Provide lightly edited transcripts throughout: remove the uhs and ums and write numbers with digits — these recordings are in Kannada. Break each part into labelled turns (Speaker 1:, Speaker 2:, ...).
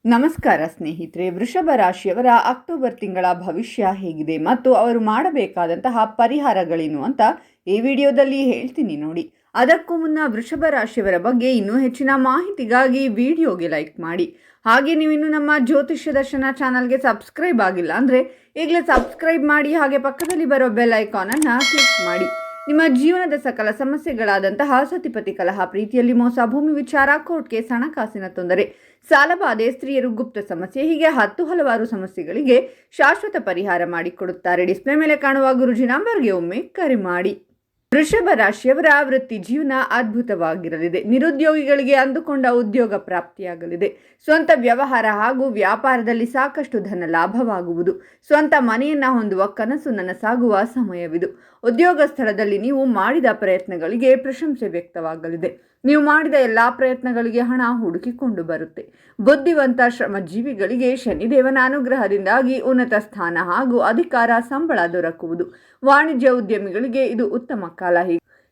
Speaker 1: ನಮಸ್ಕಾರ ಸ್ನೇಹಿತರೆ, ವೃಷಭ ರಾಶಿಯವರ ಅಕ್ಟೋಬರ್ ತಿಂಗಳ ಭವಿಷ್ಯ ಹೇಗಿದೆ ಮತ್ತು ಅವರು ಮಾಡಬೇಕಾದಂತಹ ಪರಿಹಾರಗಳೇನು ಅಂತ ಈ ವಿಡಿಯೋದಲ್ಲಿ ಹೇಳ್ತೀನಿ ನೋಡಿ. ಅದಕ್ಕೂ ಮುನ್ನ ವೃಷಭ ರಾಶಿಯವರ ಬಗ್ಗೆ ಇನ್ನೂ ಹೆಚ್ಚಿನ ಮಾಹಿತಿಗಾಗಿ ವಿಡಿಯೋಗೆ ಲೈಕ್ ಮಾಡಿ. ಹಾಗೆ ನೀವು ಇನ್ನೂ ನಮ್ಮ ಜ್ಯೋತಿಷ್ಯ ದರ್ಶನ ಚಾನಲ್ಗೆ ಸಬ್ಸ್ಕ್ರೈಬ್ ಆಗಿಲ್ಲ ಅಂದರೆ ಈಗಲೇ ಸಬ್ಸ್ಕ್ರೈಬ್ ಮಾಡಿ, ಹಾಗೆ ಪಕ್ಕದಲ್ಲಿ ಬರೋ ಬೆಲ್ ಐಕಾನನ್ನು ಕ್ಲಿಕ್ ಮಾಡಿ. ನಿಮ್ಮ ಜೀವನದ ಸಕಲ ಸಮಸ್ಯೆಗಳಾದಂತಹ ಸತಿಪತಿ ಕಲಹ, ಪ್ರೀತಿಯಲ್ಲಿ ಮೋಸ, ಭೂಮಿ ವಿಚಾರ, ಕೋರ್ಟ್ ಕೇಸ್, ಹಣಕಾಸಿನ ತೊಂದರೆ, ಸಾಲಬಾಧೆ, ಸ್ತ್ರೀಯರು ಗುಪ್ತ ಸಮಸ್ಯೆ, ಹೀಗೆ ಹಲವಾರು ಸಮಸ್ಯೆಗಳಿಗೆ ಶಾಶ್ವತ ಪರಿಹಾರ ಮಾಡಿಕೊಡುತ್ತಾರೆ. ಡಿಸ್ಪ್ಲೇ ಮೇಲೆ ಕಾಣುವ ಗುರುಜಿ ನಂಬರ್ಗೆ ಒಮ್ಮೆ ಕರೆ ಮಾಡಿ. ವೃಷಭ ರಾಶಿಯವರ ವೃತ್ತಿ ಜೀವನ ಅದ್ಭುತವಾಗಿರಲಿದೆ. ನಿರುದ್ಯೋಗಿಗಳಿಗೆ ಅಂದುಕೊಂಡ ಉದ್ಯೋಗ ಪ್ರಾಪ್ತಿಯಾಗಲಿದೆ. ಸ್ವಂತ ವ್ಯವಹಾರ ಹಾಗೂ ವ್ಯಾಪಾರದಲ್ಲಿ ಸಾಕಷ್ಟು ಧನ ಲಾಭವಾಗುವುದು. ಸ್ವಂತ ಮನೆಯನ್ನ ಹೊಂದುವ ಕನಸು ನನಸಾಗುವ ಸಮಯವಿದು. ಉದ್ಯೋಗ ಸ್ಥಳದಲ್ಲಿ ನೀವು ಮಾಡಿದ ಪ್ರಯತ್ನಗಳಿಗೆ ಪ್ರಶಂಸೆ ವ್ಯಕ್ತವಾಗಲಿದೆ. ನೀವು ಮಾಡಿದ ಎಲ್ಲಾ ಪ್ರಯತ್ನಗಳಿಗೆ ಹಣ ಹುಡುಕಿಕೊಂಡು ಬರುತ್ತೆ. ಬುದ್ಧಿವಂತ ಶ್ರಮಜೀವಿಗಳಿಗೆ ಶನಿದೇವನ ಅನುಗ್ರಹದಿಂದಾಗಿ ಉನ್ನತ ಸ್ಥಾನ ಹಾಗೂ ಅಧಿಕಾರ, ಸಂಬಳ ದೊರಕುವುದು. ವಾಣಿಜ್ಯ ಉದ್ಯಮಿಗಳಿಗೆ ಇದು ಉತ್ತಮ ಕಾಲ.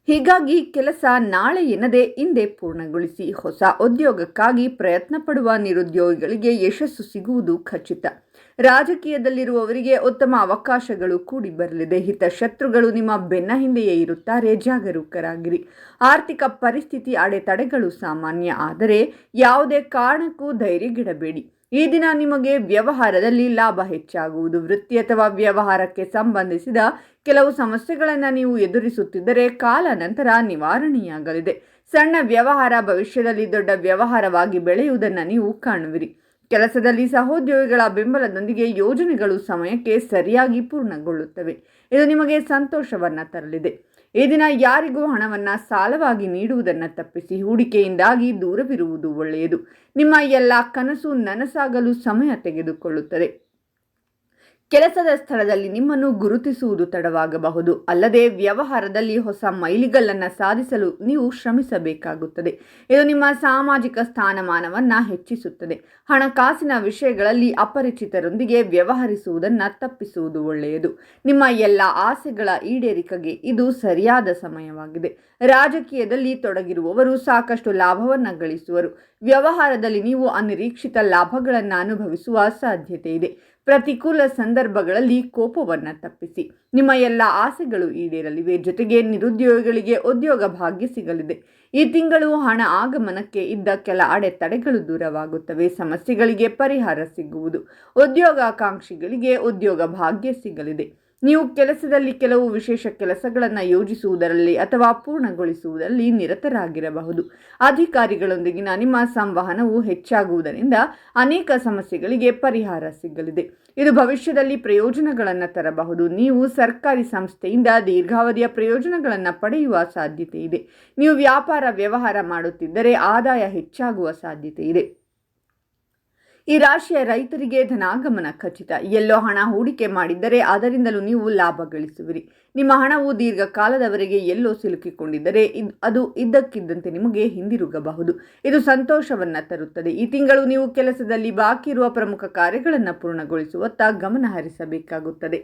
Speaker 1: ಹೀಗಾಗಿ ಕೆಲಸ ನಾಳೆ ಎನ್ನದೆ ಇಂದೇ ಪೂರ್ಣಗೊಳಿಸಿ. ಹೊಸ ಉದ್ಯೋಗಕ್ಕಾಗಿ ಪ್ರಯತ್ನ ಪಡುವ ನಿರುದ್ಯೋಗಿಗಳಿಗೆ ಯಶಸ್ಸು ಸಿಗುವುದು ಖಚಿತ. ರಾಜಕೀಯದಲ್ಲಿರುವವರಿಗೆ ಉತ್ತಮ ಅವಕಾಶಗಳು ಕೂಡಿ ಬರಲಿದೆ. ಹಿತಶತ್ರುಗಳು ನಿಮ್ಮ ಬೆನ್ನ ಹಿಂದೆಯೇ ಇರುತ್ತಾರೆ, ಜಾಗರೂಕರಾಗಿರಿ. ಆರ್ಥಿಕ ಪರಿಸ್ಥಿತಿ ಅಡೆತಡೆಗಳು ಸಾಮಾನ್ಯ, ಆದರೆ ಯಾವುದೇ ಕಾರಣಕ್ಕೂ ಧೈರ್ಯಗೆಡಬೇಡಿ. ಈ ದಿನ ನಿಮಗೆ ವ್ಯವಹಾರದಲ್ಲಿ ಲಾಭ ಹೆಚ್ಚಾಗುವುದು. ವೃತ್ತಿ ಅಥವಾ ವ್ಯವಹಾರಕ್ಕೆ ಸಂಬಂಧಿಸಿದ ಕೆಲವು ಸಮಸ್ಯೆಗಳನ್ನು ನೀವು ಎದುರಿಸುತ್ತಿದ್ದರೆ ಕಾಲ ನಂತರ ನಿವಾರಣೆಯಾಗಲಿದೆ. ಸಣ್ಣ ವ್ಯವಹಾರ ಭವಿಷ್ಯದಲ್ಲಿ ದೊಡ್ಡ ವ್ಯವಹಾರವಾಗಿ ಬೆಳೆಯುವುದನ್ನು ನೀವು ಕಾಣುವಿರಿ. ಕೆಲಸದಲ್ಲಿ ಸಹೋದ್ಯೋಗಿಗಳ ಬೆಂಬಲದೊಂದಿಗೆ ಯೋಜನೆಗಳು ಸಮಯಕ್ಕೆ ಸರಿಯಾಗಿ ಪೂರ್ಣಗೊಳ್ಳುತ್ತವೆ. ಇದು ನಿಮಗೆ ಸಂತೋಷವನ್ನು ತರಲಿದೆ. ಈ ದಿನ ಯಾರಿಗೂ ಹಣವನ್ನು ಸಾಲವಾಗಿ ನೀಡುವುದನ್ನು ತಪ್ಪಿಸಿ ಹೂಡಿಕೆಯಿಂದಾಗಿ ದೂರವಿರುವುದು ಒಳ್ಳೆಯದು. ನಿಮ್ಮ ಎಲ್ಲ ಕನಸು ನನಸಾಗಲು ಸಮಯ ತೆಗೆದುಕೊಳ್ಳುತ್ತದೆ. ಕೆಲಸದ ಸ್ಥಳದಲ್ಲಿ ನಿಮ್ಮನ್ನು ಗುರುತಿಸುವುದು ತಡವಾಗಬಹುದು. ಅಲ್ಲದೆ ವ್ಯವಹಾರದಲ್ಲಿ ಹೊಸ ಮೈಲಿಗಲ್ಲನ್ನು ಸಾಧಿಸಲು ನೀವು ಶ್ರಮಿಸಬೇಕಾಗುತ್ತದೆ. ಇದು ನಿಮ್ಮ ಸಾಮಾಜಿಕ ಸ್ಥಾನಮಾನವನ್ನು ಹೆಚ್ಚಿಸುತ್ತದೆ. ಹಣಕಾಸಿನ ವಿಷಯಗಳಲ್ಲಿ ಅಪರಿಚಿತರೊಂದಿಗೆ ವ್ಯವಹರಿಸುವುದನ್ನು ತಪ್ಪಿಸುವುದು ಒಳ್ಳೆಯದು. ನಿಮ್ಮ ಎಲ್ಲ ಆಸೆಗಳ ಈಡೇರಿಕೆಗೆ ಇದು ಸರಿಯಾದ ಸಮಯವಾಗಿದೆ. ರಾಜಕೀಯದಲ್ಲಿ ತೊಡಗಿರುವವರು ಸಾಕಷ್ಟು ಲಾಭವನ್ನು ಗಳಿಸುವರು. ವ್ಯವಹಾರದಲ್ಲಿ ನೀವು ಅನಿರೀಕ್ಷಿತ ಲಾಭಗಳನ್ನು ಅನುಭವಿಸುವ ಸಾಧ್ಯತೆ ಇದೆ. ಪ್ರತಿಕೂಲ ಸಂದರ್ಭಗಳಲ್ಲಿ ಕೋಪವನ್ನು ತಪ್ಪಿಸಿ. ನಿಮ್ಮ ಎಲ್ಲ ಆಸೆಗಳು ಈಡೇರಲಿವೆ. ಜೊತೆಗೆ ನಿರುದ್ಯೋಗಿಗಳಿಗೆ ಉದ್ಯೋಗ ಭಾಗ್ಯ ಸಿಗಲಿದೆ. ಈ ತಿಂಗಳು ಹಣ ಆಗಮನಕ್ಕೆ ಇದ್ದ ಕೆಲ ಅಡೆತಡೆಗಳು ದೂರವಾಗುತ್ತವೆ. ಸಮಸ್ಯೆಗಳಿಗೆ ಪರಿಹಾರ ಸಿಗುವುದು. ಉದ್ಯೋಗಾಕಾಂಕ್ಷಿಗಳಿಗೆ ಉದ್ಯೋಗ ಭಾಗ್ಯ ಸಿಗಲಿದೆ. ನೀವು ಕೆಲಸದಲ್ಲಿ ಕೆಲವು ವಿಶೇಷ ಕೆಲಸಗಳನ್ನು ಯೋಜಿಸುವುದರಲ್ಲಿ ಅಥವಾ ಪೂರ್ಣಗೊಳಿಸುವುದರಲ್ಲಿ ನಿರತರಾಗಿರಬಹುದು. ಅಧಿಕಾರಿಗಳೊಂದಿಗಿನ ನಿಮ್ಮ ಸಂವಹನವು ಹೆಚ್ಚಾಗುವುದರಿಂದ ಅನೇಕ ಸಮಸ್ಯೆಗಳಿಗೆ ಪರಿಹಾರ ಸಿಗಲಿದೆ. ಇದು ಭವಿಷ್ಯದಲ್ಲಿ ಪ್ರಯೋಜನಗಳನ್ನು ತರಬಹುದು. ನೀವು ಸರ್ಕಾರಿ ಸಂಸ್ಥೆಯಿಂದ ದೀರ್ಘಾವಧಿಯ ಪ್ರಯೋಜನಗಳನ್ನು ಪಡೆಯುವ ಸಾಧ್ಯತೆ ಇದೆ. ನೀವು ವ್ಯವಹಾರ ಮಾಡುತ್ತಿದ್ದರೆ ಆದಾಯ ಹೆಚ್ಚಾಗುವ ಸಾಧ್ಯತೆ ಇದೆ. ಈ ರಾಶಿಯ ರೈತರಿಗೆ ಧನಾಗಮನ ಖಚಿತ. ಎಲ್ಲೋ ಹಣ ಹೂಡಿಕೆ ಮಾಡಿದ್ದರೆ ಅದರಿಂದಲೂ ನೀವು ಲಾಭ ಗಳಿಸುವಿರಿ. ನಿಮ್ಮ ಹಣವು ದೀರ್ಘಕಾಲದವರೆಗೆ ಎಲ್ಲೋ ಸಿಲುಕಿಕೊಂಡಿದ್ದರೆ ಅದು ಇದ್ದಕ್ಕಿದ್ದಂತೆ ನಿಮಗೆ ಹಿಂದಿರುಗಬಹುದು. ಇದು ಸಂತೋಷವನ್ನು ತರುತ್ತದೆ. ಈ ತಿಂಗಳು ನೀವು ಕೆಲಸದಲ್ಲಿ ಬಾಕಿ ಇರುವ ಪ್ರಮುಖ ಕಾರ್ಯಗಳನ್ನು ಪೂರ್ಣಗೊಳಿಸುವತ್ತ ಗಮನ ಹರಿಸಬೇಕಾಗುತ್ತದೆ.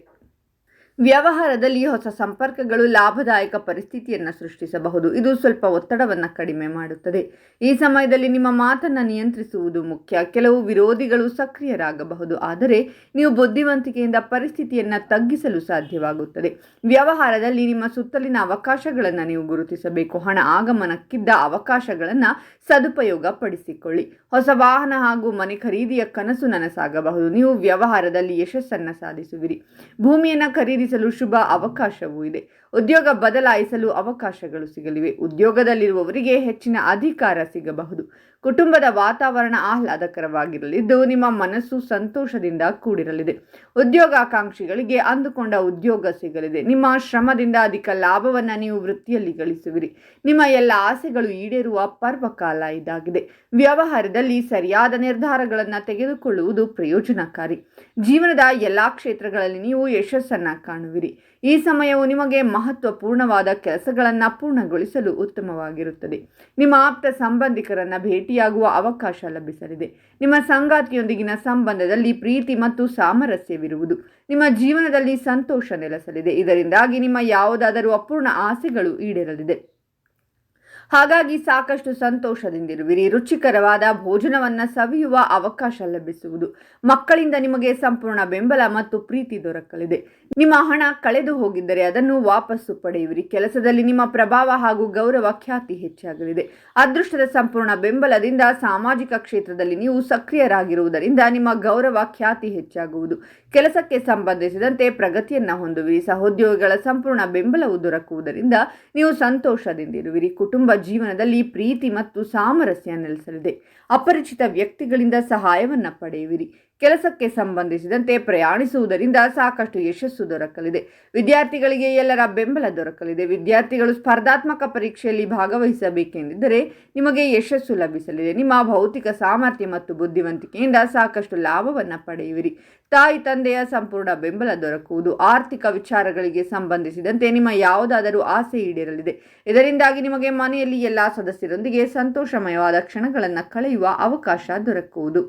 Speaker 1: ವ್ಯವಹಾರದಲ್ಲಿ ಹೊಸ ಸಂಪರ್ಕಗಳು ಲಾಭದಾಯಕ ಪರಿಸ್ಥಿತಿಯನ್ನು ಸೃಷ್ಟಿಸಬಹುದು. ಇದು ಸ್ವಲ್ಪ ಒತ್ತಡವನ್ನು ಕಡಿಮೆ ಮಾಡುತ್ತದೆ. ಈ ಸಮಯದಲ್ಲಿ ನಿಮ್ಮ ಮಾತನ್ನು ನಿಯಂತ್ರಿಸುವುದು ಮುಖ್ಯ. ಕೆಲವು ವಿರೋಧಿಗಳು ಸಕ್ರಿಯರಾಗಬಹುದು, ಆದರೆ ನೀವು ಬುದ್ಧಿವಂತಿಕೆಯಿಂದ ಪರಿಸ್ಥಿತಿಯನ್ನು ತಗ್ಗಿಸಲು ಸಾಧ್ಯವಾಗುತ್ತದೆ. ವ್ಯವಹಾರದಲ್ಲಿ ನಿಮ್ಮ ಸುತ್ತಲಿನ ಅವಕಾಶಗಳನ್ನು ನೀವು ಗುರುತಿಸಬೇಕು. ಹಣ ಆಗಮನಕ್ಕಿದ್ದ ಅವಕಾಶಗಳನ್ನು ಸದುಪಯೋಗ ಪಡಿಸಿಕೊಳ್ಳಿ. ಹೊಸ ವಾಹನ ಹಾಗೂ ಮನೆ ಖರೀದಿಯ ಕನಸು ನನಸಾಗಬಹುದು. ನೀವು ವ್ಯವಹಾರದಲ್ಲಿ ಯಶಸ್ಸನ್ನು ಸಾಧಿಸುವಿರಿ. ಭೂಮಿಯನ್ನು ಖರೀದಿಸಲು ಶುಭ ಅವಕಾಶವೂ ಇದೆ. ಉದ್ಯೋಗ ಬದಲಾಯಿಸಲು ಅವಕಾಶಗಳು ಸಿಗಲಿವೆ. ಉದ್ಯೋಗದಲ್ಲಿರುವವರಿಗೆ ಹೆಚ್ಚಿನ ಅಧಿಕಾರ ಸಿಗಬಹುದು. ಕುಟುಂಬದ ವಾತಾವರಣ ಆಹ್ಲಾದಕರವಾಗಿರಲಿದ್ದು ನಿಮ್ಮ ಮನಸ್ಸು ಸಂತೋಷದಿಂದ ಕೂಡಿರಲಿದೆ. ಉದ್ಯೋಗಾಕಾಂಕ್ಷಿಗಳಿಗೆ ಅಂದುಕೊಂಡ ಉದ್ಯೋಗ ಸಿಗಲಿದೆ. ನಿಮ್ಮ ಶ್ರಮದಿಂದ ಅಧಿಕ ಲಾಭವನ್ನು ನೀವು ವೃತ್ತಿಯಲ್ಲಿ ಗಳಿಸುವಿರಿ. ನಿಮ್ಮ ಎಲ್ಲ ಆಸೆಗಳು ಈಡೇರುವ ಪರ್ವಕಾಲ ಇದಾಗಿದೆ. ವ್ಯವಹಾರದಲ್ಲಿ ಸರಿಯಾದ ನಿರ್ಧಾರಗಳನ್ನು ತೆಗೆದುಕೊಳ್ಳುವುದು ಪ್ರಯೋಜನಕಾರಿ. ಜೀವನದ ಎಲ್ಲ ಕ್ಷೇತ್ರಗಳಲ್ಲಿ ನೀವು ಯಶಸ್ಸನ್ನು ಕಾಣುವಿರಿ. ಈ ಸಮಯವು ನಿಮಗೆ ಮಹತ್ವಪೂರ್ಣವಾದ ಕೆಲಸಗಳನ್ನು ಪೂರ್ಣಗೊಳಿಸಲು ಉತ್ತಮವಾಗಿರುತ್ತದೆ. ನಿಮ್ಮ ಆಪ್ತ ಸಂಬಂಧಿಕರನ್ನು ಭೇಟಿಯಾಗುವ ಅವಕಾಶ ಲಭಿಸಲಿದೆ. ನಿಮ್ಮ ಸಂಗಾತಿಯೊಂದಿಗಿನ ಸಂಬಂಧದಲ್ಲಿ ಪ್ರೀತಿ ಮತ್ತು ಸಾಮರಸ್ಯವಿರುವುದು. ನಿಮ್ಮ ಜೀವನದಲ್ಲಿ ಸಂತೋಷ ನೆಲೆಸಲಿದೆ. ಇದರಿಂದಾಗಿ ನಿಮ್ಮ ಯಾವುದಾದರೂ ಅಪೂರ್ಣ ಆಸೆಗಳು ಈಡೇರಲಿದೆ. ಹಾಗಾಗಿ ಸಾಕಷ್ಟು ಸಂತೋಷದಿಂದಿರುವಿರಿ. ರುಚಿಕರವಾದ ಭೋಜನವನ್ನ ಸವಿಯುವ ಅವಕಾಶ ಲಭಿಸುವುದು. ಮಕ್ಕಳಿಂದ ನಿಮಗೆ ಸಂಪೂರ್ಣ ಬೆಂಬಲ ಮತ್ತು ಪ್ರೀತಿ ದೊರಕಲಿದೆ. ನಿಮ್ಮ ಹಣ ಕಳೆದು ಹೋಗಿದ್ದರೆ ಅದನ್ನು ವಾಪಸ್ಸು ಪಡೆಯುವಿರಿ. ಕೆಲಸದಲ್ಲಿ ನಿಮ್ಮ ಪ್ರಭಾವ ಹಾಗೂ ಗೌರವ ಖ್ಯಾತಿ ಹೆಚ್ಚಾಗಲಿದೆ. ಅದೃಷ್ಟದ ಸಂಪೂರ್ಣ ಬೆಂಬಲದಿಂದ ಸಾಮಾಜಿಕ ಕ್ಷೇತ್ರದಲ್ಲಿ ನೀವು ಸಕ್ರಿಯರಾಗಿರುವುದರಿಂದ ನಿಮ್ಮ ಗೌರವ ಖ್ಯಾತಿ ಹೆಚ್ಚಾಗುವುದು. ಕೆಲಸಕ್ಕೆ ಸಂಬಂಧಿಸಿದಂತೆ ಪ್ರಗತಿಯನ್ನ ಹೊಂದುವಿರಿ. ಸಹೋದ್ಯೋಗಿಗಳ ಸಂಪೂರ್ಣ ಬೆಂಬಲವು ದೊರಕುವುದರಿಂದ ನೀವು ಸಂತೋಷದಿಂದಿರುವಿರಿ. ಕುಟುಂಬ ಜೀವನದಲ್ಲಿ ಪ್ರೀತಿ ಮತ್ತು ಸಾಮರಸ್ಯ ನೆಲೆಸಲಿದೆ. ಅಪರಿಚಿತ ವ್ಯಕ್ತಿಗಳಿಂದ ಸಹಾಯವನ್ನ ಪಡೆಯುವಿರಿ. ಕೆಲಸಕ್ಕೆ ಸಂಬಂಧಿಸಿದಂತೆ ಪ್ರಯಾಣಿಸುವುದರಿಂದ ಸಾಕಷ್ಟು ಯಶಸ್ಸು ದೊರಕಲಿದೆ. ವಿದ್ಯಾರ್ಥಿಗಳಿಗೆ ಎಲ್ಲರ ಬೆಂಬಲ ದೊರಕಲಿದೆ. ವಿದ್ಯಾರ್ಥಿಗಳು ಸ್ಪರ್ಧಾತ್ಮಕ ಪರೀಕ್ಷೆಯಲ್ಲಿ ಭಾಗವಹಿಸಬೇಕೆಂದಿದ್ದರೆ ನಿಮಗೆ ಯಶಸ್ಸು ಲಭಿಸಲಿದೆ. ನಿಮ್ಮ ಭೌತಿಕ ಸಾಮರ್ಥ್ಯ ಮತ್ತು ಬುದ್ಧಿವಂತಿಕೆಯಿಂದ ಸಾಕಷ್ಟು ಲಾಭವನ್ನು ಪಡೆಯುವಿರಿ. ತಾಯಿ ತಂದೆಯ ಸಂಪೂರ್ಣ ಬೆಂಬಲ ದೊರಕುವುದು. ಆರ್ಥಿಕ ವಿಚಾರಗಳಿಗೆ ಸಂಬಂಧಿಸಿದಂತೆ ನಿಮ್ಮ ಯಾವುದಾದರೂ ಆಸೆ ಈಡೇರಲಿದೆ. ಇದರಿಂದಾಗಿ ನಿಮಗೆ ಮನೆಯಲ್ಲಿ ಎಲ್ಲ ಸದಸ್ಯರೊಂದಿಗೆ ಸಂತೋಷಮಯವಾದ ಕ್ಷಣಗಳನ್ನು ಕಳೆಯುವ ಅವಕಾಶ ದೊರಕುವುದು.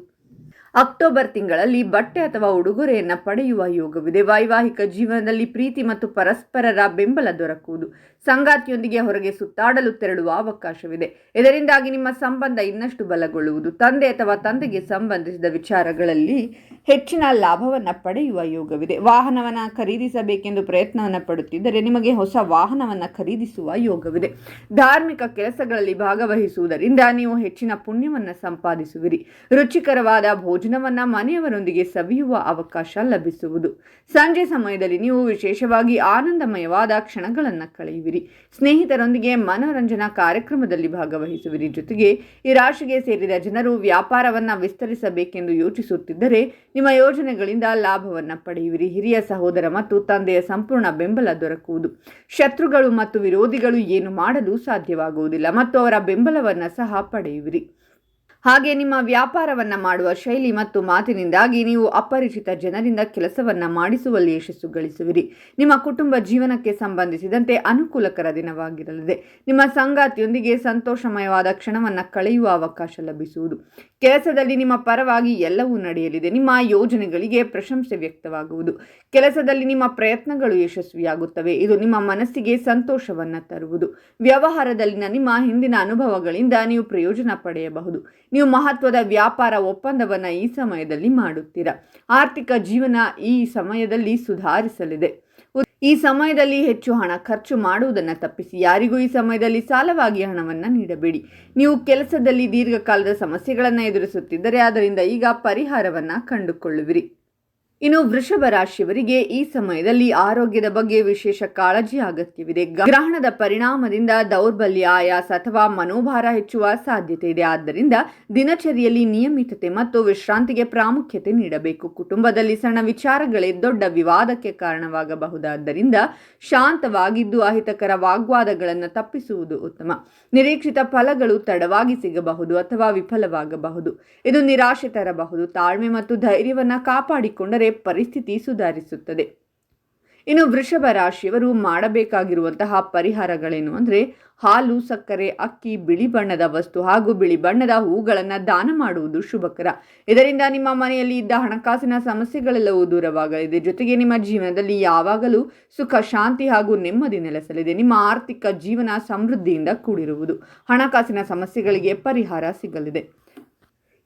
Speaker 1: ಅಕ್ಟೋಬರ್ ತಿಂಗಳಲ್ಲಿ ಬಟ್ಟೆ ಅಥವಾ ಉಡುಗೊರೆಯನ್ನು ಪಡೆಯುವ ಯೋಗವಿದೆ. ವೈವಾಹಿಕ ಜೀವನದಲ್ಲಿ ಪ್ರೀತಿ ಮತ್ತು ಪರಸ್ಪರರ ಬೆಂಬಲ ದೊರಕುವುದು. ಸಂಗಾತಿಯೊಂದಿಗೆ ಹೊರಗೆ ಸುತ್ತಾಡಲು ತೆರಳುವ ಅವಕಾಶವಿದೆ. ಇದರಿಂದಾಗಿ ನಿಮ್ಮ ಸಂಬಂಧ ಇನ್ನಷ್ಟು ಬಲಗೊಳ್ಳುವುದು. ತಂದೆ ಅಥವಾ ತಂದೆಗೆ ಸಂಬಂಧಿಸಿದ ವಿಚಾರಗಳಲ್ಲಿ ಹೆಚ್ಚಿನ ಲಾಭವನ್ನು ಪಡೆಯುವ ಯೋಗವಿದೆ. ವಾಹನವನ್ನು ಖರೀದಿಸಬೇಕೆಂದು ಪ್ರಯತ್ನವನ್ನು ಪಡುತ್ತಿದ್ದರೆ ನಿಮಗೆ ಹೊಸ ವಾಹನವನ್ನು ಖರೀದಿಸುವ ಯೋಗವಿದೆ. ಧಾರ್ಮಿಕ ಕೆಲಸಗಳಲ್ಲಿ ಭಾಗವಹಿಸುವುದರಿಂದ ನೀವು ಹೆಚ್ಚಿನ ಪುಣ್ಯವನ್ನು ಸಂಪಾದಿಸುವಿರಿ. ರುಚಿಕರವಾದ ಭೋಜನವನ್ನು ಮನೆಯವರೊಂದಿಗೆ ಸವಿಯುವ ಅವಕಾಶ ಲಭಿಸುವುದು. ಸಂಜೆ ಸಮಯದಲ್ಲಿ ನೀವು ವಿಶೇಷವಾಗಿ ಆನಂದಮಯವಾದ ಕ್ಷಣಗಳನ್ನು ಕಳೆಯುವಿರಿ. ಸ್ನೇಹಿತರೊಂದಿಗೆ ಮನೋರಂಜನಾ ಕಾರ್ಯಕ್ರಮದಲ್ಲಿ ಭಾಗವಹಿಸುವಿರಿ. ಜೊತೆಗೆ ಈ ರಾಶಿಗೆ ಸೇರಿದ ಜನರು ವ್ಯಾಪಾರವನ್ನು ವಿಸ್ತರಿಸಬೇಕೆಂದು ಯೋಚಿಸುತ್ತಿದ್ದರೆ ನಿಮ್ಮ ಯೋಜನೆಗಳಿಂದ ಲಾಭವನ್ನು ಪಡೆಯುವಿರಿ. ಹಿರಿಯ ಸಹೋದರ ಮತ್ತು ತಂದೆಯ ಸಂಪೂರ್ಣ ಬೆಂಬಲ ದೊರಕುವುದು. ಶತ್ರುಗಳು ಮತ್ತು ವಿರೋಧಿಗಳು ಏನು ಮಾಡಲು ಸಾಧ್ಯವಾಗುವುದಿಲ್ಲ ಮತ್ತು ಅವರ ಬೆಂಬಲವನ್ನು ಸಹ ಪಡೆಯುವಿರಿ. ಹಾಗೆ ನಿಮ್ಮ ವ್ಯಾಪಾರವನ್ನು ಮಾಡುವ ಶೈಲಿ ಮತ್ತು ಮಾತಿನಿಂದಾಗಿ ನೀವು ಅಪರಿಚಿತ ಜನರಿಂದ ಕೆಲಸವನ್ನು ಮಾಡಿಸುವಲ್ಲಿ ಯಶಸ್ಸು ಗಳಿಸುವಿರಿ. ನಿಮ್ಮ ಕುಟುಂಬ ಜೀವನಕ್ಕೆ ಸಂಬಂಧಿಸಿದಂತೆ ಅನುಕೂಲಕರ ದಿನವಾಗಿರಲಿದೆ. ನಿಮ್ಮ ಸಂಗಾತಿಯೊಂದಿಗೆ ಸಂತೋಷಮಯವಾದ ಕ್ಷಣವನ್ನು ಕಳೆಯುವ ಅವಕಾಶ ಲಭಿಸುವುದು. ಕೆಲಸದಲ್ಲಿ ನಿಮ್ಮ ಪರವಾಗಿ ಎಲ್ಲವೂ ನಡೆಯಲಿದೆ. ನಿಮ್ಮ ಯೋಜನೆಗಳಿಗೆ ಪ್ರಶಂಸೆ ವ್ಯಕ್ತವಾಗುವುದು. ಕೆಲಸದಲ್ಲಿ ನಿಮ್ಮ ಪ್ರಯತ್ನಗಳು ಯಶಸ್ವಿಯಾಗುತ್ತವೆ. ಇದು ನಿಮ್ಮ ಮನಸ್ಸಿಗೆ ಸಂತೋಷವನ್ನು ತರುವುದು. ವ್ಯವಹಾರದಲ್ಲಿನ ನಿಮ್ಮ ಹಿಂದಿನ ಅನುಭವಗಳಿಂದ ನೀವು ಪ್ರಯೋಜನ ಪಡೆಯಬಹುದು. ನೀವು ಮಹತ್ವದ ವ್ಯಾಪಾರ ಒಪ್ಪಂದವನ್ನು ಈ ಸಮಯದಲ್ಲಿ ಮಾಡುತ್ತೀರಾ. ಆರ್ಥಿಕ ಜೀವನ ಈ ಸಮಯದಲ್ಲಿ ಸುಧಾರಿಸಲಿದೆ. ಈ ಸಮಯದಲ್ಲಿ ಹೆಚ್ಚು ಹಣ ಖರ್ಚು ಮಾಡುವುದನ್ನು ತಪ್ಪಿಸಿ. ಯಾರಿಗೂ ಈ ಸಮಯದಲ್ಲಿ ಸಾಲವಾಗಿ ಹಣವನ್ನು ನೀಡಬೇಡಿ. ನೀವು ಕೆಲಸದಲ್ಲಿ ದೀರ್ಘಕಾಲದ ಸಮಸ್ಯೆಗಳನ್ನು ಎದುರಿಸುತ್ತಿದ್ದರೆ ಅದರಿಂದ ಈಗ ಪರಿಹಾರವನ್ನು ಕಂಡುಕೊಳ್ಳುವಿರಿ. ಇನ್ನು ವೃಷಭ ರಾಶಿಯವರಿಗೆ ಈ ಸಮಯದಲ್ಲಿ ಆರೋಗ್ಯದ ಬಗ್ಗೆ ವಿಶೇಷ ಕಾಳಜಿ ಅಗತ್ಯವಿದೆ. ಗ್ರಹಣದ ಪರಿಣಾಮದಿಂದ ದೌರ್ಬಲ್ಯ, ಆಯಾಸ ಅಥವಾ ಮನೋಭಾರ ಹೆಚ್ಚುವ ಸಾಧ್ಯತೆ ಇದೆ. ಆದ್ದರಿಂದ ದಿನಚರಿಯಲ್ಲಿ ನಿಯಮಿತತೆ ಮತ್ತು ವಿಶ್ರಾಂತಿಗೆ ಪ್ರಾಮುಖ್ಯತೆ ನೀಡಬೇಕು. ಕುಟುಂಬದಲ್ಲಿ ಸಣ್ಣ ವಿಚಾರಗಳೇ ದೊಡ್ಡ ವಿವಾದಕ್ಕೆ ಕಾರಣವಾಗಬಹುದಾದ್ದರಿಂದ ಶಾಂತವಾಗಿದ್ದು ಅಹಿತಕರ ವಾಗ್ವಾದಗಳನ್ನು ತಪ್ಪಿಸುವುದು ಉತ್ತಮ. ನಿರೀಕ್ಷಿತ ಫಲಗಳು ತಡವಾಗಿ ಸಿಗಬಹುದು ಅಥವಾ ವಿಫಲವಾಗಬಹುದು. ಇದು ನಿರಾಶೆ ತರಬಹುದು. ತಾಳ್ಮೆ ಮತ್ತು ಧೈರ್ಯವನ್ನು ಕಾಪಾಡಿಕೊಂಡರೆ ಪರಿಸ್ಥಿತಿ ಸುಧಾರಿಸುತ್ತದೆ. ಇನ್ನು ವೃಷಭ ರಾಶಿಯವರು ಮಾಡಬೇಕಾಗಿರುವಂತಹ ಪರಿಹಾರಗಳೇನು ಅಂದರೆ ಹಾಲು, ಸಕ್ಕರೆ, ಅಕ್ಕಿ, ಬಿಳಿ ಬಣ್ಣದ ವಸ್ತು ಹಾಗೂ ಬಿಳಿ ಬಣ್ಣದ ಹೂಗಳನ್ನು ದಾನ ಮಾಡುವುದು ಶುಭಕರ. ಇದರಿಂದ ನಿಮ್ಮ ಮನೆಯಲ್ಲಿ ಇದ್ದ ಹಣಕಾಸಿನ ಸಮಸ್ಯೆಗಳೆಲ್ಲವೂ ದೂರವಾಗಲಿದೆ. ಜೊತೆಗೆ ನಿಮ್ಮ ಜೀವನದಲ್ಲಿ ಯಾವಾಗಲೂ ಸುಖ, ಶಾಂತಿ ಹಾಗೂ ನೆಮ್ಮದಿ ನೆಲೆಸಲಿದೆ. ನಿಮ್ಮ ಆರ್ಥಿಕ ಜೀವನ ಸಮೃದ್ಧಿಯಿಂದ ಕೂಡಿರುವುದು. ಹಣಕಾಸಿನ ಸಮಸ್ಯೆಗಳಿಗೆ ಪರಿಹಾರ ಸಿಗಲಿದೆ.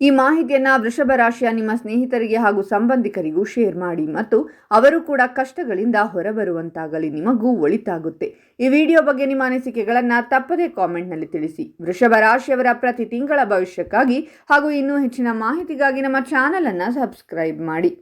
Speaker 1: ಈ ಮಾಹಿತಿಯನ್ನು ವೃಷಭ ರಾಶಿಯ ನಿಮ್ಮ ಸ್ನೇಹಿತರಿಗೆ ಹಾಗೂ ಸಂಬಂಧಿಕರಿಗೂ ಶೇರ್ ಮಾಡಿ ಮತ್ತು ಅವರು ಕೂಡ ಕಷ್ಟಗಳಿಂದ ಹೊರಬರುವಂತಾಗಲಿ. ನಿಮಗೂ ಒಳಿತಾಗುತ್ತೆ. ಈ ವಿಡಿಯೋ ಬಗ್ಗೆ ನಿಮ್ಮ ಅನಿಸಿಕೆಗಳನ್ನು ತಪ್ಪದೇ ಕಾಮೆಂಟ್ನಲ್ಲಿ ತಿಳಿಸಿ. ವೃಷಭ ರಾಶಿಯವರ ಪ್ರತಿ ತಿಂಗಳ ಭವಿಷ್ಯಕ್ಕಾಗಿ ಹಾಗೂ ಇನ್ನೂ ಹೆಚ್ಚಿನ ಮಾಹಿತಿಗಾಗಿ ನಮ್ಮ ಚಾನಲನ್ನು ಸಬ್ಸ್ಕ್ರೈಬ್ ಮಾಡಿ.